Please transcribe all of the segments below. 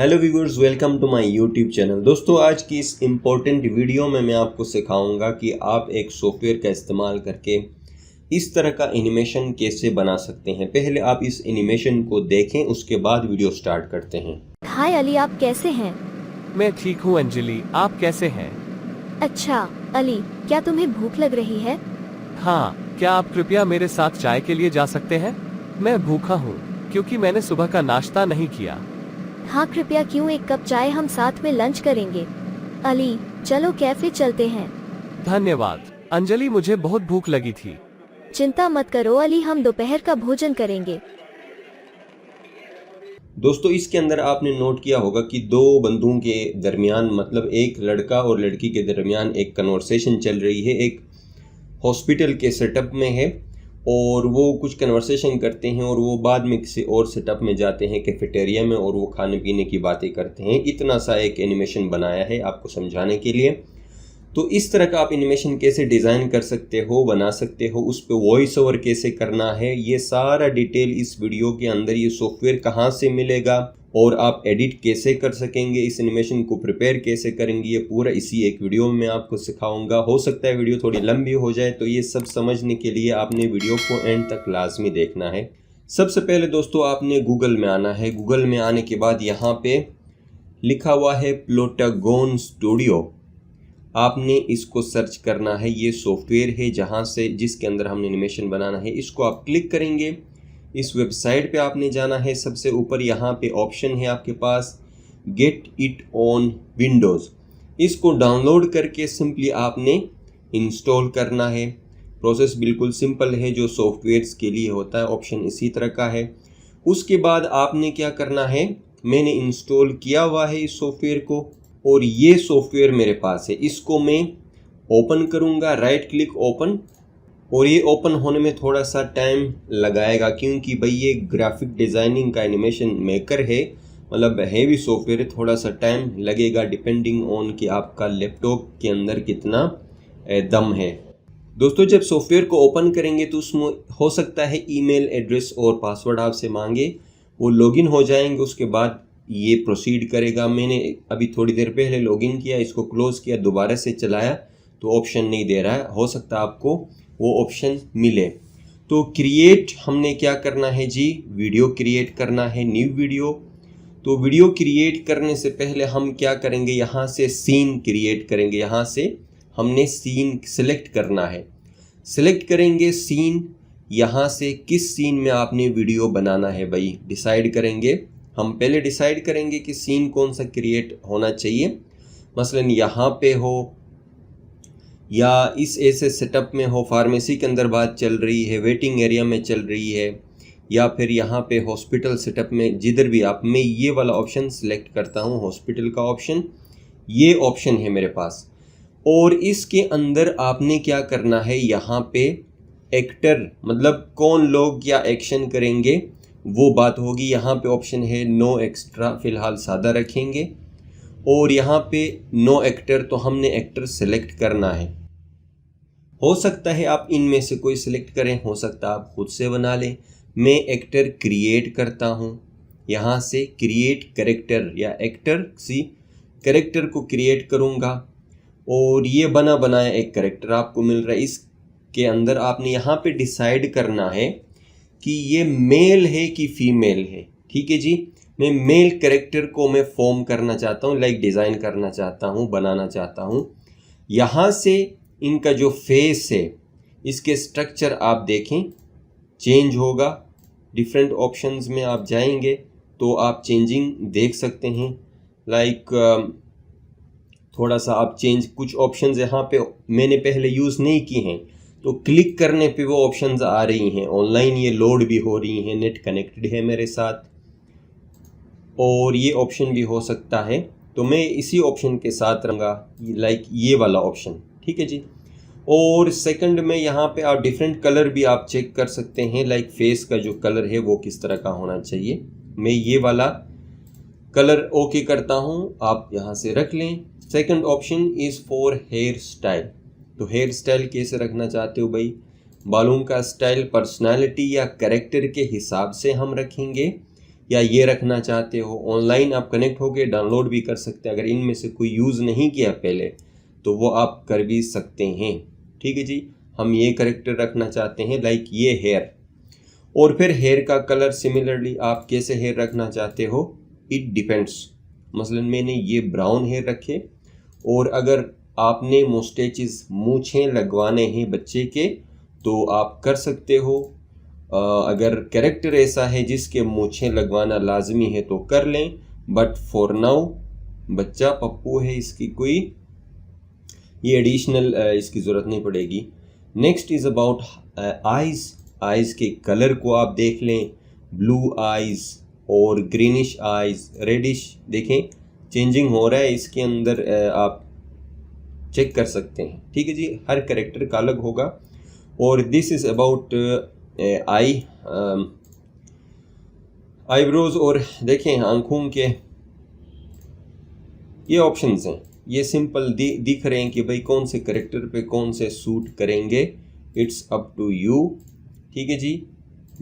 Hello viewers, welcome to my YouTube channel. दोस्तों, आज की इस इम्पोर्टेंट वीडियो में मैं आपको सिखाऊंगा कि आप एक सॉफ्टवेयर का इस्तेमाल करके इस तरह का एनिमेशन कैसे बना सकते हैं। पहले आप इस एनिमेशन को देखें, उसके बाद वीडियो स्टार्ट करते हैं। हाय अली, आप कैसे हैं? मैं ठीक हूँ अंजलि, आप कैसे हैं? अच्छा अली, क्या तुम्हें भूख लग रही है? हाँ, क्या आप कृपया मेरे साथ चाय के लिए जा सकते हैं? मैं भूखा हूँ क्योंकि मैंने सुबह का नाश्ता नहीं किया। हाँ कृपया, क्यों, एक कप चाय, हम साथ में लंच करेंगे। अली चलो कैफे चलते हैं। धन्यवाद अंजलि, मुझे बहुत भूख लगी थी। चिंता मत करो अली, हम दोपहर का भोजन करेंगे। दोस्तों, इसके अंदर आपने नोट किया होगा कि दो बंदों के दरमियान, मतलब एक लड़का और लड़की के दरमियान एक कन्वर्सेशन चल रही है। एक हॉस्पिटल के सेटअप में है और वो कुछ कन्वर्सेशन करते हैं और वो बाद में किसी और सेटअप में जाते हैं, कैफेटेरिया में, और वो खाने पीने की बातें करते हैं। इतना सा एक एनिमेशन बनाया है आपको समझाने के लिए। तो इस तरह का आप एनिमेशन कैसे डिज़ाइन कर सकते हो, बना सकते हो, उस पर वॉइस ओवर कैसे करना है, ये सारा डिटेल इस वीडियो के अंदर। ये सॉफ्टवेयर कहाँ से मिलेगा और आप एडिट कैसे कर सकेंगे, इस एनिमेशन को प्रिपेयर कैसे करेंगे, ये पूरा इसी एक वीडियो में मैं आपको सिखाऊंगा। हो सकता है वीडियो थोड़ी लंबी हो जाए, तो ये सब समझने के लिए आपने वीडियो को एंड तक लाजमी देखना है। सबसे पहले दोस्तों, आपने गूगल में आना है। गूगल में आने के बाद यहाँ पे लिखा हुआ है प्लॉटागोन स्टूडियो, आपने इसको सर्च करना है। ये सॉफ्टवेयर है जिसके अंदर हमने एनिमेशन बनाना है। इसको आप क्लिक करेंगे, इस वेबसाइट पे आपने जाना है। सबसे ऊपर यहाँ पे ऑप्शन है आपके पास गेट इट ऑन विंडोज़। इसको डाउनलोड करके सिंपली आपने इंस्टॉल करना है। प्रोसेस बिल्कुल सिंपल है, जो सॉफ्टवेयर्स के लिए होता है, ऑप्शन इसी तरह का है। उसके बाद आपने क्या करना है, मैंने इंस्टॉल किया हुआ है इस सॉफ्टवेयर को और ये सॉफ्टवेयर मेरे पास है। इसको मैं ओपन करूँगा, राइट क्लिक ओपन, और ये ओपन होने में थोड़ा सा टाइम लगाएगा क्योंकि भाई ये ग्राफिक डिज़ाइनिंग का एनिमेशन मेकर है, मतलब हैवी सॉफ्टवेयर है। थोड़ा सा टाइम लगेगा डिपेंडिंग ऑन कि आपका लैपटॉप के अंदर कितना दम है। दोस्तों, जब सॉफ्टवेयर को ओपन करेंगे तो उसमें हो सकता है ईमेल एड्रेस और पासवर्ड आपसे मांगे, वो लॉगिन हो जाएंगे, उसके बाद ये प्रोसीड करेगा। मैंने अभी थोड़ी देर पहले लॉगिन किया, इसको क्लोज़ किया, दोबारा से चलाया तो ऑप्शन नहीं दे रहा है। हो सकता है आपको वो ऑप्शन मिले। तो क्रिएट हमने क्या करना है जी, वीडियो क्रिएट करना है, न्यू वीडियो। तो वीडियो क्रिएट करने से पहले हम क्या करेंगे, यहाँ से सीन क्रिएट करेंगे। यहाँ से हमने सीन सेलेक्ट करना है। सेलेक्ट करेंगे सीन, यहाँ से किस सीन में आपने वीडियो बनाना है भाई डिसाइड करेंगे। हम पहले डिसाइड करेंगे कि सीन कौन सा क्रिएट होना चाहिए। मसलन यहाँ पे हो या इस ऐसे सेटअप में हो, फार्मेसी के अंदर बात चल रही है, वेटिंग एरिया में चल रही है, या फिर यहाँ पे हॉस्पिटल सेटअप में, जिधर भी आप, मैं ये वाला ऑप्शन सेलेक्ट करता हूँ, हॉस्पिटल का ऑप्शन। ये ऑप्शन है मेरे पास। और इसके अंदर आपने क्या करना है, यहाँ पे एक्टर मतलब कौन लोग क्या एक्शन करेंगे वो बात होगी। यहाँ पे ऑप्शन है नो एक्स्ट्रा, फ़िलहाल सादा रखेंगे। और यहाँ पे नो एक्टर, तो हमने एक्टर सेलेक्ट करना है। हो सकता है आप इनमें से कोई सिलेक्ट करें, हो सकता है आप खुद से बना लें। मैं एक्टर क्रिएट करता हूँ, यहाँ से क्रिएट कैरेक्टर या एक्टर सी कैरेक्टर को क्रिएट करूँगा और ये बना बनाया एक कैरेक्टर आपको मिल रहा है। इसके अंदर आपने यहाँ पे डिसाइड करना है कि ये मेल है कि फीमेल है। ठीक है जी, मैं मेल कैरेक्टर को मैं फॉर्म करना चाहता हूँ, लाइक डिज़ाइन करना चाहता हूँ, बनाना चाहता हूँ। यहाँ से इनका जो फेस है, इसके स्ट्रक्चर आप देखें चेंज होगा। डिफरेंट ऑप्शंस में आप जाएंगे तो आप चेंजिंग देख सकते हैं। लाइक थोड़ा सा आप चेंज, कुछ ऑप्शंस यहाँ पे मैंने पहले यूज़ नहीं की हैं, तो क्लिक करने पे वो ऑप्शंस आ रही हैं। ऑनलाइन ये लोड भी हो रही हैं, नेट कनेक्टेड है मेरे साथ, और ये ऑप्शन भी हो सकता है। तो मैं इसी ऑप्शन के साथ रहूँगा, लाइक ये वाला ऑप्शन। ठीक है जी। और सेकंड में यहाँ पे आप डिफरेंट कलर भी आप चेक कर सकते हैं, लाइक फेस का जो कलर है वो किस तरह का होना चाहिए। मैं ये वाला कलर ओके करता हूँ, आप यहाँ से रख लें। Second option is for hair style. तो हेयर स्टाइल कैसे रखना चाहते हो भाई, बालों का स्टाइल पर्सनालिटी या कैरेक्टर के हिसाब से हम रखेंगे, या ये रखना चाहते हो। ऑनलाइन आप कनेक्ट होकर डाउनलोड भी कर सकते हैं। अगर इनमें से कोई यूज़ नहीं किया पहले तो वो आप कर भी सकते हैं। ठीक है जी, हम ये करेक्टर रखना चाहते हैं लाइक ये हेयर। और फिर हेयर का कलर सिमिलरली आप कैसे हेयर रखना चाहते हो, इट डिपेंड्स। मसलन मैंने ये ब्राउन हेयर रखे, और अगर आपने मुस्टैचेस मूछें लगवाने हैं बच्चे के तो आप कर सकते हो। अगर कैरेक्टर ऐसा है जिसके मूछें लगवाना लाजमी है तो कर लें, बट फॉर नाउ बच्चा पप्पू है, इसकी कोई ये एडिशनल इसकी ज़रूरत नहीं पड़ेगी। Next is about eyes. Eyes के कलर को आप देख लें, ब्लू आइज़ और ग्रीनिश आइज़, रेडिश देखें चेंजिंग हो रहा है इसके अंदर, आप चेक कर सकते हैं। ठीक है जी, हर कैरेक्टर का अलग होगा। और दिस इज़ अबाउट आईब्रोज। और देखें आँखों के ये ऑप्शंस हैं, ये सिंपल दिख रहे हैं कि भाई कौन से कैरेक्टर पे कौन से सूट करेंगे। It's up to you. ठीक है जी,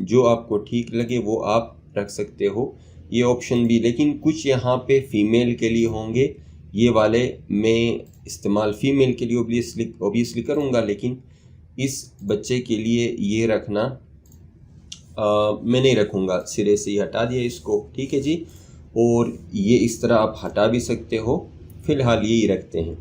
जो आपको ठीक लगे वो आप रख सकते हो ये ऑप्शन भी। लेकिन कुछ यहाँ पे फीमेल के लिए होंगे, ये वाले मैं इस्तेमाल फीमेल के लिए ओबियसली करूँगा, लेकिन इस बच्चे के लिए ये रखना मैं नहीं रखूँगा, सिरे से ही हटा दिया इसको। ठीक है जी, और ये इस तरह आप हटा भी सकते हो, फ़िलहाल यही रखते हैं।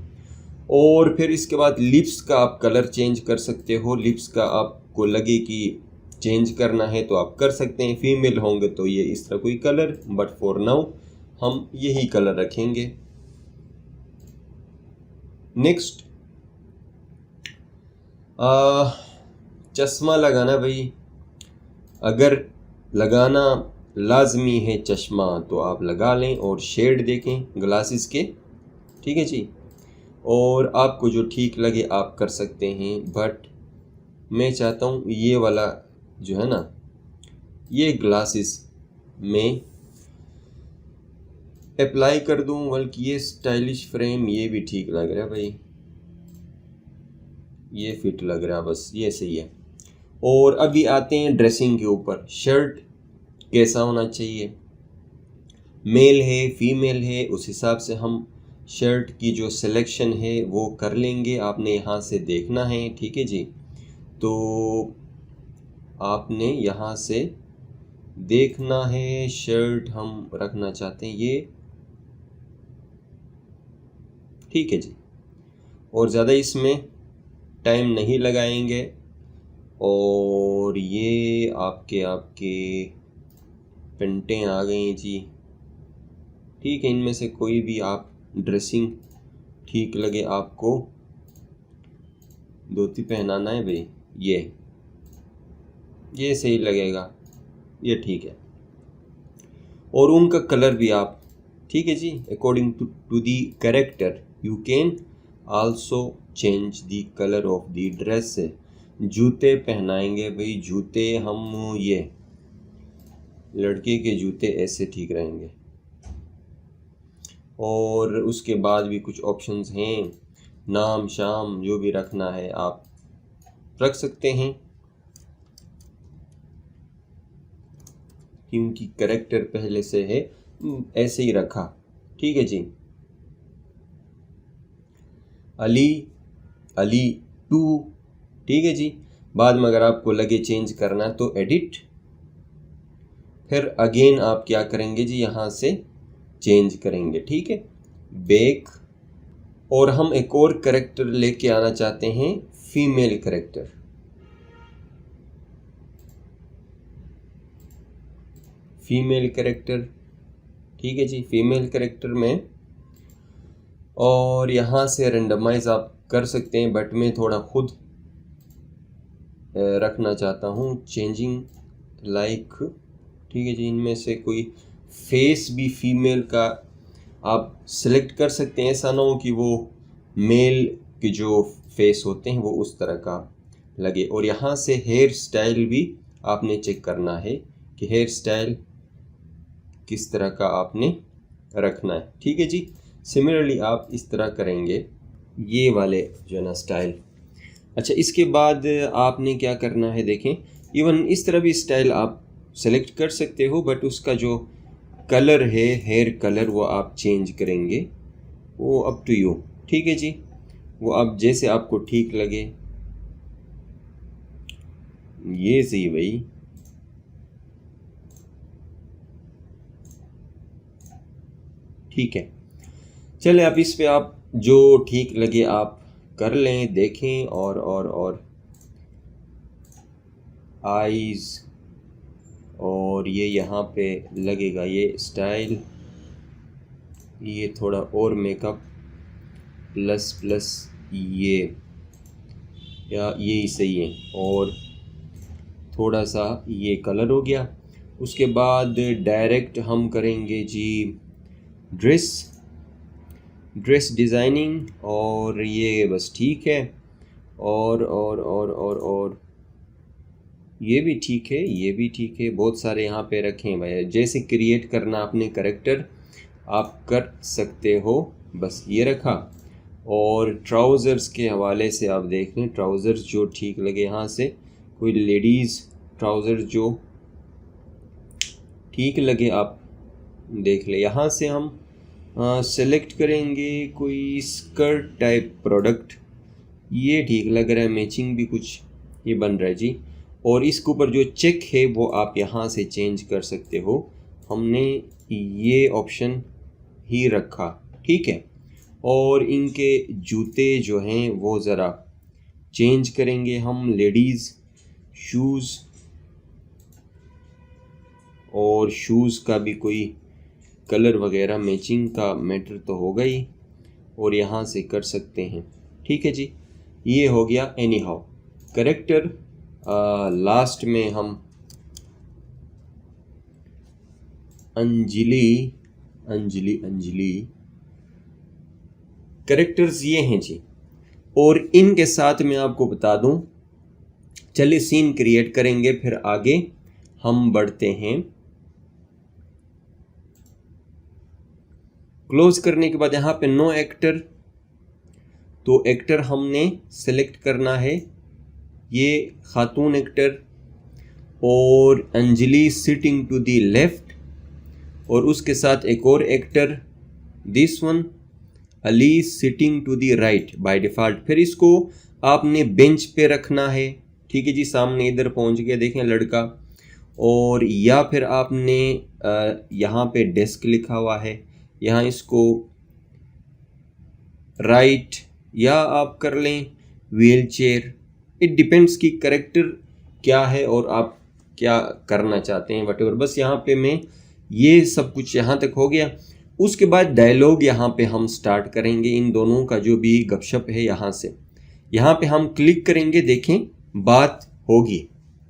और फिर इसके बाद लिप्स का आप कलर चेंज कर सकते हो। लिप्स का आपको लगे कि चेंज करना है तो आप कर सकते हैं। फीमेल होंगे तो ये इस तरह कोई कलर, बट फॉर नाउ हम यही कलर रखेंगे। नेक्स्ट चश्मा लगाना। भाई अगर लगाना लाजमी है चश्मा तो आप लगा लें और शेड देखें ग्लासेस के। ठीक है जी, और आपको जो ठीक लगे आप कर सकते हैं, बट मैं चाहता हूँ ये वाला जो है ना, ये ग्लासेस में अप्लाई कर दूँ, बल्कि ये स्टाइलिश फ्रेम ये भी ठीक लग रहा है भाई, ये फिट लग रहा है, बस ये सही है। और अभी आते हैं ड्रेसिंग के ऊपर। शर्ट कैसा होना चाहिए, मेल है फीमेल है, उस हिसाब से हम शर्ट की जो सिलेक्शन है वो कर लेंगे। आपने यहाँ से देखना है। ठीक है जी, तो आपने यहाँ से देखना है शर्ट हम रखना चाहते हैं ये। ठीक है जी, और ज़्यादा इसमें टाइम नहीं लगाएंगे। और ये आपके पेंटें आ गई जी। ठीक है, इनमें से कोई भी आप ड्रेसिंग ठीक लगे आपको। धोती पहनाना है भाई, ये सही लगेगा, ये ठीक है। और उनका कलर भी आप, ठीक है जी, according to the character you can also change the colour of the dress. जूते पहनाएंगे भाई, जूते हम ये लड़के के जूते ऐसे ठीक रहेंगे। और उसके बाद भी कुछ ऑप्शंस हैं, नाम शाम जो भी रखना है आप रख सकते हैं, क्योंकि कैरेक्टर पहले से है ऐसे ही रखा। ठीक है जी, अली 2। ठीक है जी, बाद में अगर आपको लगे चेंज करना तो एडिट, फिर अगेन आप क्या करेंगे जी, यहाँ से चेंज करेंगे। ठीक है, बैक। और हम एक और कैरेक्टर लेके आना चाहते हैं, फीमेल कैरेक्टर। ठीक है जी, फीमेल कैरेक्टर में, और यहाँ से रेंडमाइज आप कर सकते हैं, बट मैं थोड़ा खुद रखना चाहता हूँ चेंजिंग लाइक। ठीक है जी, इनमें से कोई फेस भी फीमेल का आप सिलेक्ट कर सकते हैं। ऐसा ना हो कि वो मेल के जो फेस होते हैं वो उस तरह का लगे। और यहाँ से हेयर स्टाइल भी आपने चेक करना है कि हेयर स्टाइल किस तरह का आपने रखना है। ठीक है जी, सिमिलरली आप इस तरह करेंगे, ये वाले जो है ना स्टाइल। अच्छा, इसके बाद आपने क्या करना है, देखें इवन इस तरह भी स्टाइल आप सेलेक्ट कर सकते हो, बट उसका जो कलर है हेयर कलर वो आप चेंज करेंगे, वो अप टू यू, ठीक है जी, वो आप जैसे आपको ठीक लगे। ये सही भाई, ठीक है। चले आप इस पे आप जो ठीक लगे आप कर लें, देखें। और आईज और ये यहाँ पे लगेगा ये स्टाइल, ये थोड़ा और मेकअप प्लस ये, या यही सही है, और थोड़ा सा ये कलर हो गया। उसके बाद डायरेक्ट हम करेंगे जी ड्रेस डिज़ाइनिंग, और ये बस ठीक है। और ये भी ठीक है, ये भी ठीक है, बहुत सारे यहाँ पे रखे हैं भाई। जैसे क्रिएट करना अपने करैक्टर आप कर सकते हो, बस ये रखा। और ट्राउज़र्स के हवाले से आप देख लें, ट्राउज़र्स जो ठीक लगे यहाँ से, कोई लेडीज़ ट्राउज़र जो ठीक लगे आप देख ले। यहाँ से हम सेलेक्ट करेंगे कोई स्कर्ट टाइप प्रोडक्ट, ये ठीक लग रहा है, मैचिंग भी कुछ ये बन रहा है जी। और इसके ऊपर जो चेक है वो आप यहाँ से चेंज कर सकते हो, हमने ये ऑप्शन ही रखा, ठीक है। और इनके जूते जो हैं वो ज़रा चेंज करेंगे हम, लेडीज़ शूज़, और शूज़ का भी कोई कलर वगैरह मैचिंग का मैटर तो होगा ही, और यहाँ से कर सकते हैं, ठीक है जी। ये हो गया एनी हाउ करेक्टर। लास्ट में हम अंजलि करेक्टर्स ये हैं जी। और इनके साथ मैं आपको बता दूं, चलिए सीन क्रिएट करेंगे, फिर आगे हम बढ़ते हैं। क्लोज करने के बाद यहाँ पे नो एक्टर, तो एक्टर हमने सेलेक्ट करना है, ये खातून एक्टर, और Anjali sitting to the left, और उसके साथ एक और actor this one, Ali sitting to the right by default. फिर इसको आपने बेंच पे रखना है, ठीक है जी, सामने इधर पहुंच गया देखें लड़का। और या फिर आपने यहाँ पे डेस्क लिखा हुआ है, यहाँ इसको राइट, या आप कर लें व्हील चेयर, इट डिपेंड्स कि करेक्टर क्या है और आप क्या करना चाहते हैं, वटेवर। बस यहाँ पे मैं ये सब कुछ यहाँ तक हो गया। उसके बाद डायलॉग यहाँ पे हम स्टार्ट करेंगे, इन दोनों का जो भी गपशप है यहाँ पे हम क्लिक करेंगे, देखें बात होगी,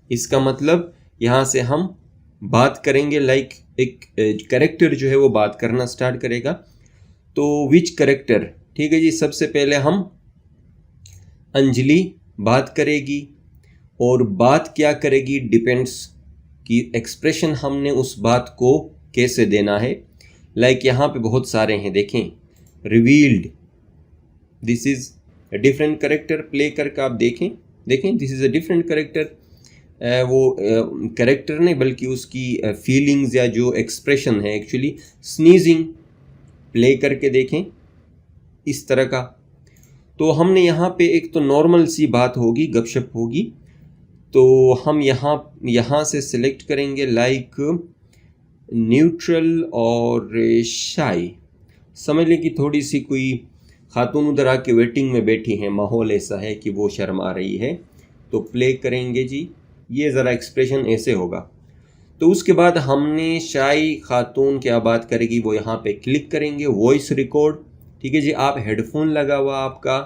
इसका मतलब यहाँ से हम बात करेंगे, लाइक एक करेक्टर जो है वो बात करना स्टार्ट करेगा। तो विच करेक्टर, ठीक है जी, सबसे पहले हम अंजलि बात करेगी, और बात क्या करेगी डिपेंड्स कि एक्सप्रेशन हमने उस बात को कैसे देना है। लाइक यहाँ पे बहुत सारे हैं, देखें revealed, this is a different character, play करके आप देखें this is a different character. वो करेक्टर नहीं बल्कि उसकी फीलिंग्स या जो एक्सप्रेशन है, एक्चुअली स्नीजिंग, प्ले करके देखें इस तरह का। तो हमने यहाँ पे एक तो नॉर्मल सी बात होगी, गपशप होगी, तो हम यहाँ से सिलेक्ट करेंगे लाइक न्यूट्रल और शाई। समझ लें कि थोड़ी सी कोई खातून उधर आके वेटिंग में बैठी हैं, माहौल ऐसा है कि वो शर्मा रही है, तो प्ले करेंगे जी, ये ज़रा एक्सप्रेशन ऐसे होगा। तो उसके बाद हमने शाई खातून क्या बात करेगी वो यहाँ पे क्लिक करेंगे, वॉइस रिकॉर्ड, ठीक है जी। आप हेडफोन लगा हुआ आपका,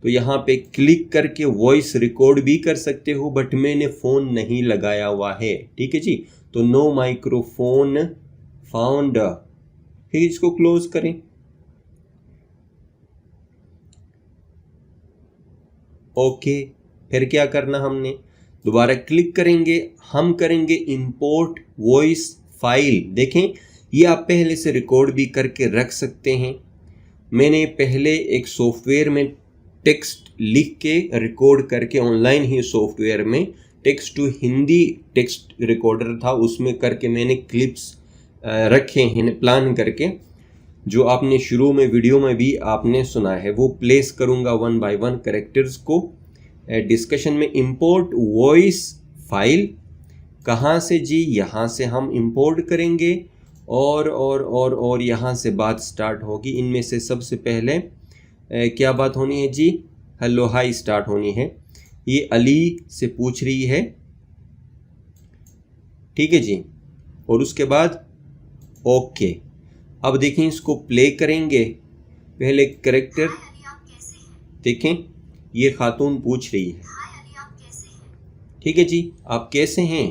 तो यहाँ पे क्लिक करके वॉइस रिकॉर्ड भी कर सकते हो, बट मैंने फ़ोन नहीं लगाया हुआ है, ठीक है जी, तो नो माइक्रोफोन फाउंड, ठीक है, इसको क्लोज करें। ओके, फिर क्या करना, हमने दोबारा क्लिक करेंगे, हम करेंगे इंपोर्ट वॉइस फाइल। देखें ये आप पहले से रिकॉर्ड भी करके रख सकते हैं। मैंने पहले एक सॉफ्टवेयर में टेक्स्ट लिख के रिकॉर्ड करके, ऑनलाइन ही सॉफ्टवेयर में text to Hindi text recorder था, उसमें करके मैंने क्लिप्स रखे हैं प्लान करके, जो आपने शुरू में वीडियो में भी आपने सुना है, वो प्लेस करूँगा वन बाय वन कैरेक्टर्स को। डिस्कशन में इंपोर्ट वॉइस फाइल कहाँ से जी, यहाँ से हम इंपोर्ट करेंगे और यहाँ से बात स्टार्ट होगी। इनमें से सबसे पहले क्या बात होनी है जी, हेलो हाय स्टार्ट होनी है। ये अली से पूछ रही है, ठीक है जी, और उसके बाद ओके। अब देखें इसको प्ले करेंगे। पहले कैरेक्टर देखें, ये खातून पूछ रही है, ठीक है जी आप कैसे हैं।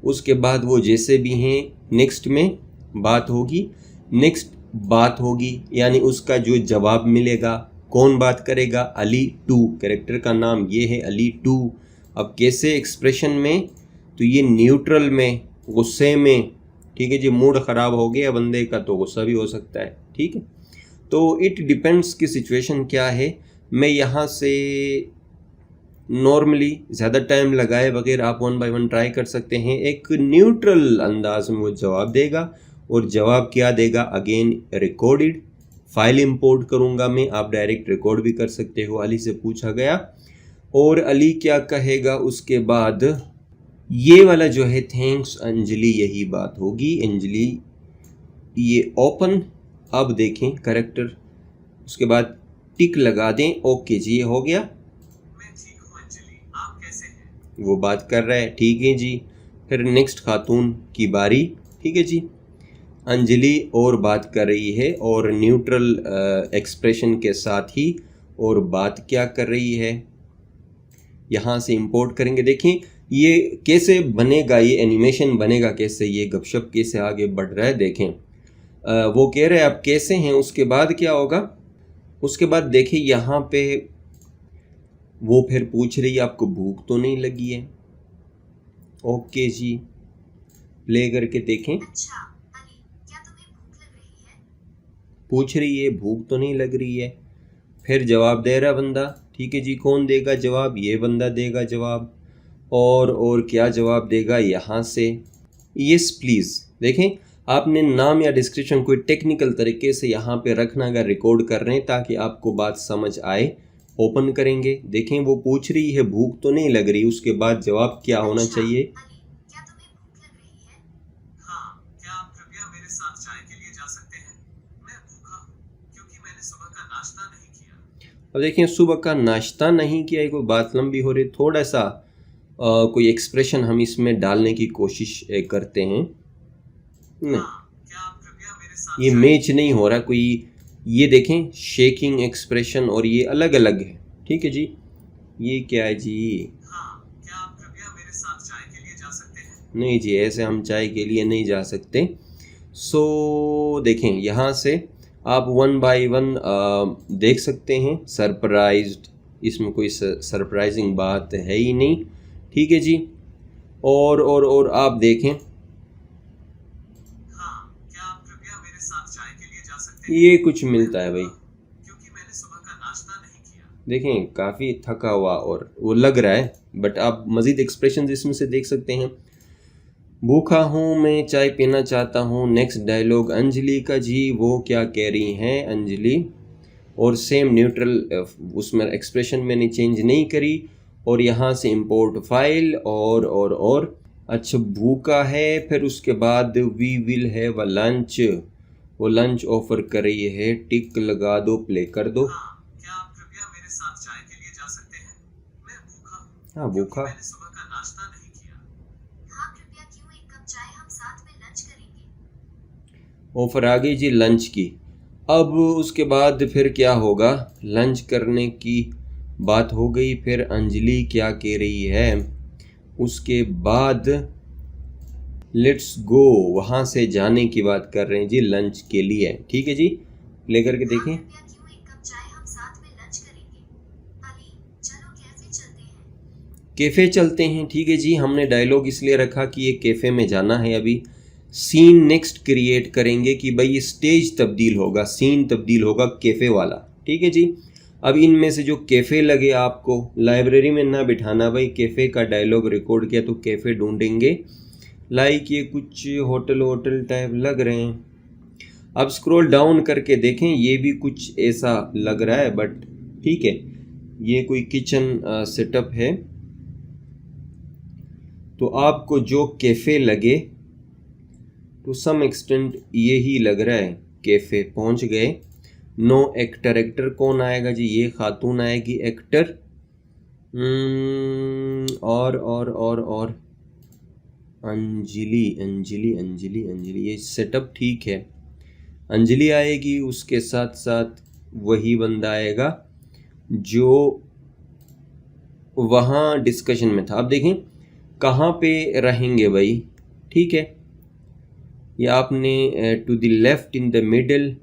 उसके बाद वो जैसे भी हैं, नेक्स्ट में बात होगी, नेक्स्ट बात होगी, यानी उसका जो जवाब मिलेगा। कौन बात करेगा, अली टू, कैरेक्टर का नाम ये है अली टू। अब कैसे एक्सप्रेशन में, तो ये न्यूट्रल में, गुस्से में, ठीक है जी, मूड ख़राब हो गया बंदे का तो गुस्सा भी हो सकता है, ठीक है। तो इट डिपेंड्स की सिचुएशन क्या है। मैं यहाँ से नॉर्मली ज़्यादा टाइम लगाए बगैर आप वन बाय वन ट्राई कर सकते हैं। एक न्यूट्रल अंदाज में वो जवाब देगा, और जवाब क्या देगा, अगेन रिकॉर्डेड फाइल इंपोर्ट करूँगा मैं, आप डायरेक्ट रिकॉर्ड भी कर सकते हो। अली से पूछा गया और अली क्या कहेगा, उसके बाद ये वाला जो है थैंक्स अंजलि, यही बात होगी। अंजलि ये ओपन, अब देखें करेक्टर, उसके बाद टिक लगा दें, ओके जी ये हो गया। मैं ठीक हूँ अंजलि, आप कैसे हैं? वो बात कर रहा है, ठीक है जी। फिर नेक्स्ट खातून की बारी, ठीक है जी। अंजलि और बात कर रही है और न्यूट्रल एक्सप्रेशन के साथ ही, और बात क्या कर रही है, यहाँ से इंपोर्ट करेंगे। देखें ये कैसे बनेगा, ये एनिमेशन बनेगा कैसे, ये गपशप कैसे आगे बढ़ रहा है। देखें वो कह रहे हैं आप कैसे हैं, उसके बाद क्या होगा, उसके बाद देखिए यहाँ पे वो फिर पूछ रही है आपको भूख तो नहीं लगी है। ओके जी, प्ले करके देखें। अच्छा अली, क्या तुम्हें भूख लग रही है? पूछ रही है भूख तो नहीं लग रही है, फिर जवाब दे रहा बंदा, ठीक है जी। कौन देगा जवाब, ये बंदा देगा जवाब। और क्या जवाब देगा, यहाँ से यस प्लीज़। देखें आपने नाम या डिस्क्रिप्शन कोई टेक्निकल तरीके से यहाँ पे रखना अगर रिकॉर्ड कर रहे हैं, ताकि आपको बात समझ आए। ओपन करेंगे, देखें वो पूछ रही है भूख तो नहीं लग रही, उसके बाद जवाब क्या होना चाहिए, अली, क्या तुम्हें भूख लग रही है? हाँ, क्या आप कृपया मेरे साथ चाय के लिए जा सकते हैं? मैं भूखा हूँ क्योंकि मैंने सुबह का नाश्ता नहीं किया। अब देखें सुबह का नाश्ता नहीं किया, कोई बात लंबी हो रही, थोड़ा सा कोई एक्सप्रेशन हम इसमें डालने की कोशिश करते हैं। नहीं, क्या आप कृपया मेरे साथ ये मैच नहीं हो रहा कोई। ये देखें शेकिंग एक्सप्रेशन और ये अलग अलग है, ठीक है जी। ये क्या है जी, हाँ, क्या आप कृपया मेरे साथ चाय के लिए जा सकते हैं? नहीं जी ऐसे हम चाय के लिए नहीं जा सकते। सो देखें यहाँ से आप वन बाय वन देख सकते हैं। सरप्राइज्ड, इसमें कोई सरप्राइजिंग बात है ही नहीं, ठीक है जी। और आप देखें, हाँ, क्या आप कृपया मेरे साथ चाय के लिए जा सकते हैं? ये कुछ मिलता है भाई। क्योंकि मैंने सुबह का नाश्ता नहीं किया। देखें काफ़ी थका हुआ और वो लग रहा है, बट आप मज़ीद एक्सप्रेशन इसमें से देख सकते हैं। भूखा हूँ मैं, चाय पीना चाहता हूँ। नेक्स्ट डायलॉग अंजलि का जी, वो क्या कह रही हैं अंजलि, और सेम न्यूट्रल, उसमें एक्सप्रेशन मैंने चेंज नहीं करी। और यहाँ से इंपोर्ट फाइल और अच्छा भूखा है। फिर उसके बाद we will have a lunch, वो लंच ऑफर कर रही है, टिक लगा दो, प्ले कर दो। हाँ, क्या आप कृपया मेरे साथ चाय के लिए जा सकते हैं? मैं भूखा हूँ हाँ क्योंकि भूखा, मैंने सुबह का नाश्ता नहीं किया। हाँ कृपया क्यों, एक कप चाय, हम साथ में लंच करेंगे। ऑफर आ गई जी लंच की। अब उसके बाद फिर क्या होगा, लंच करने की बात हो गई। फिर अंजलि क्या कह रही है, उसके बाद लेट्स गो, वहाँ से जाने की बात कर रहे हैं जी लंच के लिए, ठीक है जी। लेकर के देखें, कृपया क्यों, एक कप चाय, हम साथ में लंच करेंगे। अली चलो कैफे चलते हैं। कैफ़े चलते हैं, ठीक है जी। हमने डायलॉग इसलिए रखा कि ये कैफ़े में जाना है। अभी सीन नेक्स्ट क्रिएट करेंगे कि भाई ये स्टेज तब्दील होगा, सीन तब्दील होगा कैफ़े वाला, ठीक है जी। अब इनमें से जो कैफ़े लगे आपको, लाइब्रेरी में ना बिठाना भाई, कैफ़े का डायलॉग रिकॉर्ड किया तो कैफ़े ढूंढेंगे। लाइक ये कुछ होटल होटल टाइप लग रहे हैं। अब स्क्रॉल डाउन करके देखें, ये भी कुछ ऐसा लग रहा है, बट ठीक है, ये कोई किचन सेटअप है। तो आपको जो कैफ़े लगे टू सम एक्सटेंट यही लग रहा है। कैफ़े पहुंच गए। नो एक्टर, एक्टर कौन आएगा जी? ये खातून आएगी एक्टर। और अंजलि अंजलि अंजलि अंजलि, ये सेटअप ठीक है। अंजलि आएगी, उसके साथ साथ वही बंदा आएगा जो वहाँ डिस्कशन में था। अब देखें कहाँ पे रहेंगे भाई, ठीक है। या आपने to the left, in the middle,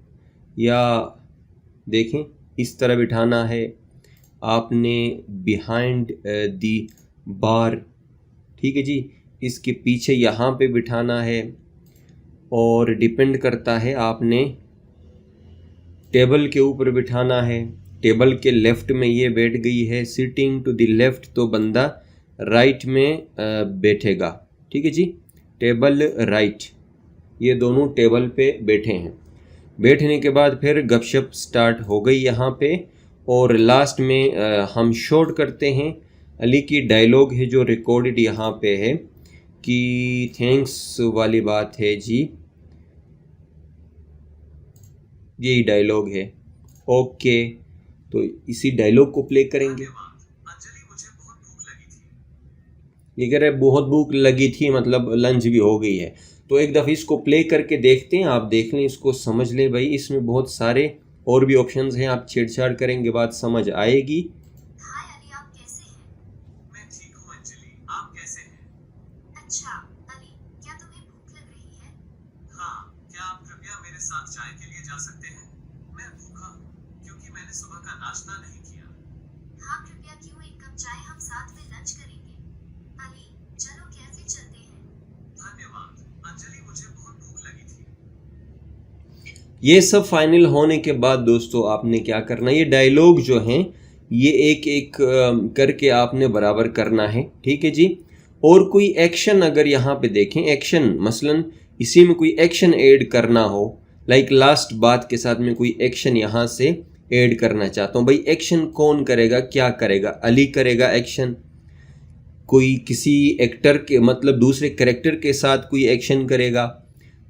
या देखें इस तरह बिठाना है आपने, बिहाइंड द बार, ठीक है जी, इसके पीछे यहाँ पे बिठाना है। और डिपेंड करता है, आपने टेबल के ऊपर बिठाना है। टेबल के लेफ़्ट में ये बैठ गई है, सिटिंग टू द लेफ़्ट, तो बंदा राइट में बैठेगा, ठीक है जी। टेबल राइट, ये दोनों टेबल पे बैठे हैं। बैठने के बाद फिर गपशप स्टार्ट हो गई यहाँ पे। और लास्ट में हम शॉर्ट करते हैं। अली की डायलॉग है जो रिकॉर्डेड यहाँ पे है कि थैंक्स वाली बात है जी, यही डायलॉग है। ओके, तो इसी डायलॉग को प्ले करेंगे। ये कह रहे बहुत भूख लगी थी, मतलब लंच भी हो गई है। तो एक दफ़ा इसको प्ले करके देखते हैं, आप देख लें, इसको समझ लें भाई। इसमें बहुत सारे और भी ऑप्शंस हैं, आप छेड़छाड़ करेंगे बात समझ आएगी। हाय अली, आप कैसे हैं? मैं ठीक हूँ अंजलि, आप कैसे हैं? अच्छा अली, क्या तुम्हें भूख लग रही है? हाँ, क्या आप कृपया मेरे साथ चाय के लिए जा सकते हैं? मैं भूखा हूँ क्योंकि मैंने सुबह का नाश्ता नहीं किया। हाँ कृपया, क्यों, एक कप चाय, हम साथ में लंच करेंगे। अली चलो कैफे चलते हैं। धन्यवाद अंजलि, मुझे बहुत भूख लगी थी। ये सब फाइनल होने के बाद दोस्तों आपने क्या करना, ये डायलॉग जो हैं ये एक एक करके आपने बराबर करना है, ठीक है जी। और कोई एक्शन अगर यहाँ पे देखें, एक्शन मसलन इसी में कोई एक्शन ऐड करना हो, लाइक लास्ट बात के साथ में कोई एक्शन यहाँ से ऐड करना चाहता हूँ भाई। एक्शन कौन करेगा, क्या करेगा? अली करेगा एक्शन। कोई किसी एक्टर के मतलब दूसरे कैरेक्टर के साथ कोई एक्शन करेगा,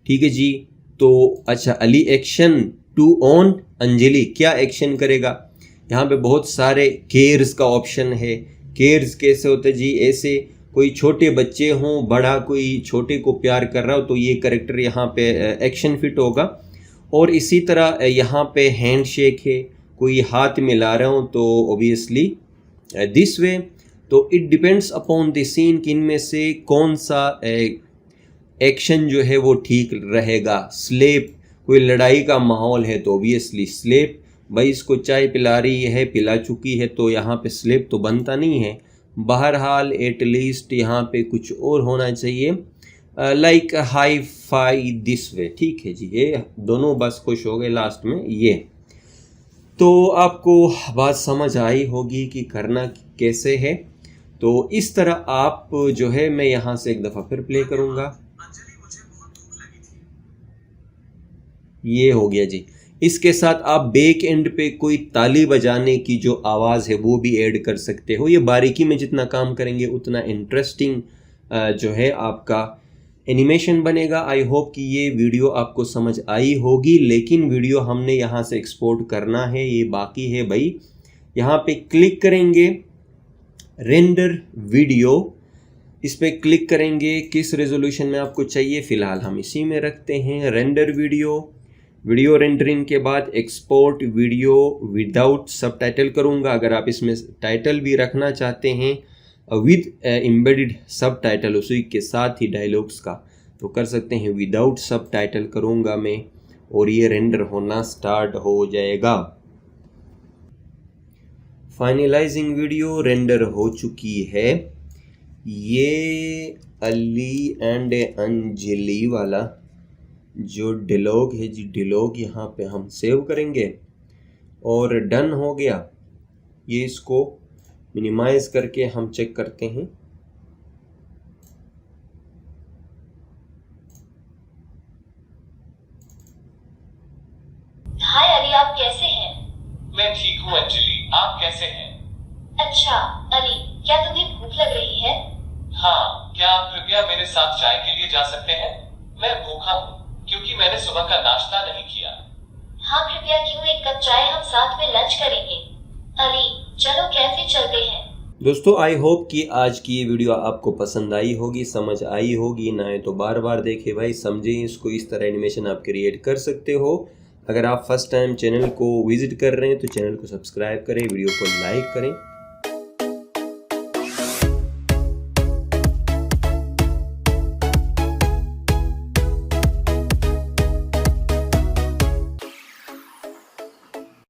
ठीक है जी। तो अच्छा, Ali action to on Anjali, क्या एक्शन करेगा? यहाँ पे बहुत सारे केयर्स का ऑप्शन है। केयर्स कैसे होते हैं जी? ऐसे कोई छोटे बच्चे हों, बड़ा कोई छोटे को प्यार कर रहा हो, तो ये कैरेक्टर यहाँ पे एक्शन फिट होगा। और इसी तरह यहाँ पे हैंड शेक है, कोई हाथ मिला रहा हो तो ऑब्वियसली दिस वे। तो it depends upon the scene कि इनमें से कौन सा एक्शन जो है वो ठीक रहेगा। स्लेप, कोई लड़ाई का माहौल है तो ऑब्वियसली स्लेप। भाई इसको चाय पिला रही है, पिला चुकी है, तो यहाँ पे स्लेप तो बनता नहीं है। बहरहाल एटलीस्ट यहाँ पे कुछ और होना चाहिए, like hi fi this way, ठीक है जी। ये दोनों बस खुश हो गए लास्ट में। ये तो आपको बात समझ आई होगी कि करना कैसे है। तो इस तरह आप जो है, मैं यहाँ से एक दफ़ा फिर प्ले करूँगा। अंजलि मुझे बहुत भूख लगी थी। ये हो गया जी। इसके साथ आप बैक एंड पे कोई ताली बजाने की जो आवाज़ है वो भी ऐड कर सकते हो। ये बारीकी में जितना काम करेंगे उतना इंटरेस्टिंग जो है आपका एनिमेशन बनेगा। आई होप कि ये वीडियो आपको समझ आई होगी, लेकिन वीडियो हमने यहाँ से एक्सपोर्ट करना है, ये बाकी है भाई। यहाँ पे क्लिक करेंगे रेंडर वीडियो, इस पर क्लिक करेंगे। किस रेजोल्यूशन में आपको चाहिए, फ़िलहाल हम इसी में रखते हैं रेंडर वीडियो। वीडियो रेंडरिंग के बाद एक्सपोर्ट वीडियो विदाउट सबटाइटल करूँगा। अगर आप इसमें टाइटल भी रखना चाहते हैं विद एम्बेडेड सबटाइटल उसी के साथ ही डायलॉग्स का, तो कर सकते हैं। विदाउट सबटाइटल करूँगा मैं और ये रेंडर होना स्टार्ट हो जाएगा। फाइनलाइजिंग वीडियो रेंडर हो चुकी है। ये अली एंड अंजलि वाला जो डिलॉग है जी, डिलॉग यहाँ पे हम सेव करेंगे और डन हो गया। ये इसको मिनिमाइज करके हम चेक करते हैं। हाय अली, आप कैसे हैं? मैं ठीक हूँ अंजलि, आप कैसे हैं? अच्छा अली, क्या तुम्हें भूख लग रही है? हाँ, क्या आप कृपया मेरे साथ चाय के लिए जा सकते हैं? मैं भूखा हूँ क्योंकि मैंने सुबह का नाश्ता नहीं किया। हाँ कृपया, क्यों एक कप चाय, हम साथ में लंच करेंगे। अली चलो कैफे चलते हैं। दोस्तों आई होप कि आज की ये वीडियो आपको पसंद आई होगी, समझ आई होगी। ना है तो बार बार देखें भाई, समझें इसको। इस तरह एनिमेशन आप क्रिएट कर सकते हो। अगर आप फर्स्ट टाइम चैनल को विजिट कर रहे हैं तो चैनल को सब्सक्राइब करें, वीडियो को लाइक करें।